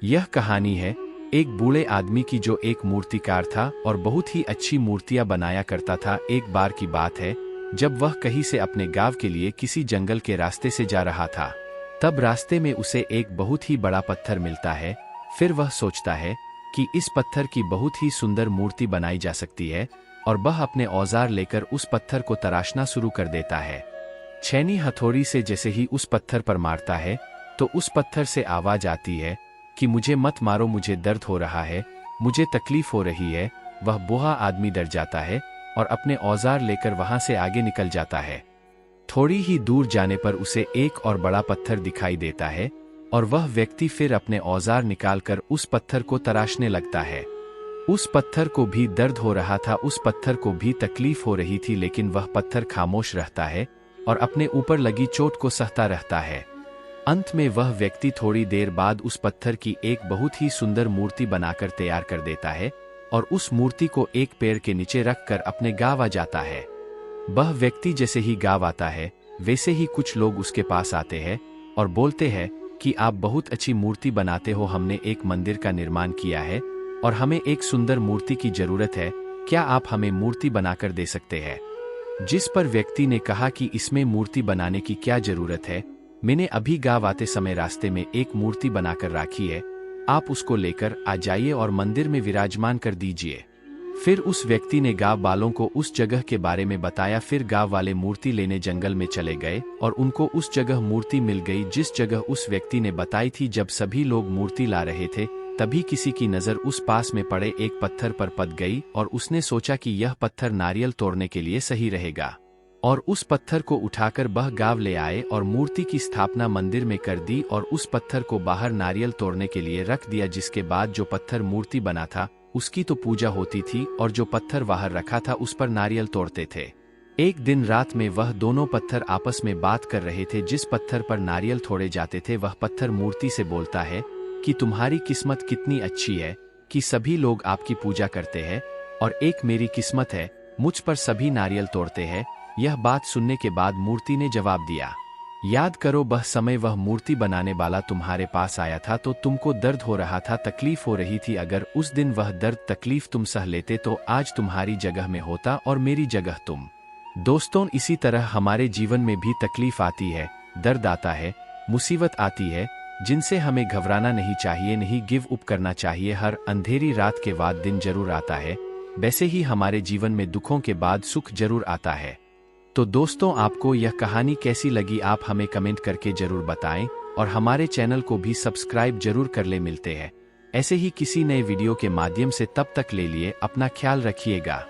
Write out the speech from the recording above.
यह कहानी है एक बूढ़े आदमी की जो एक मूर्तिकार था और बहुत ही अच्छी मूर्तियां बनाया करता था। एक बार की बात है जब वह कहीं से अपने गांव के लिए किसी जंगल के रास्ते से जा रहा था। तब रास्ते में उसे एक बहुत ही बड़ा पत्थर मिलता है। फिर वह सोचता है कि इस पत्थर की बहुत ही सुंदर मूर्ति बनाई जा सकती है और वह अपने औजार लेकर उस पत्थर को तराशना शुरू कर देता है। छेनी हथौड़ी से जैसे ही उस पत्थर पर मारता है तो उस पत्थर से आवाज आती है कि मुझे मत मारो, मुझे दर्द हो रहा है, मुझे तकलीफ हो रही है। वह बूढ़ा आदमी डर जाता है और अपने औजार लेकर वहां से आगे निकल जाता है। थोड़ी ही दूर जाने पर उसे एक और बड़ा पत्थर दिखाई देता है और वह व्यक्ति फिर अपने औजार निकालकर उस पत्थर को तराशने लगता है। उस पत्थर को भी दर्द हो रहा था, उस पत्थर को भी तकलीफ हो रही थी, लेकिन वह पत्थर खामोश रहता है और अपने ऊपर लगी चोट को सहता रहता है। अंत में वह व्यक्ति थोड़ी देर बाद उस पत्थर की एक बहुत ही सुंदर मूर्ति बनाकर तैयार कर देता है और उस मूर्ति को एक पेड़ के नीचे रखकर अपने गांव आ जाता है। वह व्यक्ति जैसे ही गांव आता है वैसे ही कुछ लोग उसके पास आते हैं और बोलते हैं कि आप बहुत अच्छी मूर्ति बनाते हो, हमने एक मंदिर का निर्माण किया है और हमें एक सुंदर मूर्ति की जरूरत है, क्या आप हमें मूर्ति बनाकर दे सकते हैं? जिस पर व्यक्ति ने कहा कि इसमें मूर्ति बनाने की क्या जरूरत है, मैंने अभी गांव आते समय रास्ते में एक मूर्ति बनाकर रखी है, आप उसको लेकर आ जाइए और मंदिर में विराजमान कर दीजिए। फिर उस व्यक्ति ने गांव वालों को उस जगह के बारे में बताया। फिर गांव वाले मूर्ति लेने जंगल में चले गए और उनको उस जगह मूर्ति मिल गई जिस जगह उस व्यक्ति ने बताई थी। जब सभी लोग मूर्ति ला रहे थे तभी किसी की नजर उस पास में पड़े एक पत्थर पर पड़ गई और उसने सोचा कि यह पत्थर नारियल तोड़ने के लिए सही रहेगा और उस पत्थर को उठाकर वह गांव ले आए और मूर्ति की स्थापना मंदिर में कर दी और उस पत्थर को बाहर नारियल तोड़ने के लिए रख दिया। जिसके बाद जो पत्थर मूर्ति बना था उसकी तो पूजा होती थी और जो पत्थर बाहर रखा था उस पर नारियल तोड़ते थे। एक दिन रात में वह दोनों पत्थर आपस में बात कर रहे थे। जिस पत्थर पर नारियल तोड़े जाते थे वह पत्थर मूर्ति से बोलता है कि तुम्हारी किस्मत कितनी अच्छी है कि सभी लोग आपकी पूजा करते हैं और एक मेरी किस्मत है, मुझ पर सभी नारियल तोड़ते हैं। यह बात सुनने के बाद मूर्ति ने जवाब दिया, याद करो वह समय वह मूर्ति बनाने वाला तुम्हारे पास आया था तो तुमको दर्द हो रहा था, तकलीफ हो रही थी। अगर उस दिन वह दर्द तकलीफ तुम सह लेते तो आज तुम्हारी जगह में होता और मेरी जगह तुम। दोस्तों, इसी तरह हमारे जीवन में भी तकलीफ आती है, दर्द आता है, मुसीबत आती है, जिनसे हमें घबराना नहीं चाहिए, नहीं गिव अप करना चाहिए। हर अंधेरी रात के बाद दिन जरूर आता है, वैसे ही हमारे जीवन में दुखों के बाद सुख जरूर आता है। तो दोस्तों, आपको यह कहानी कैसी लगी आप हमें कमेंट करके जरूर बताएं और हमारे चैनल को भी सब्सक्राइब जरूर कर ले। मिलते हैं ऐसे ही किसी नए वीडियो के माध्यम से, तब तक ले लिए अपना ख्याल रखिएगा।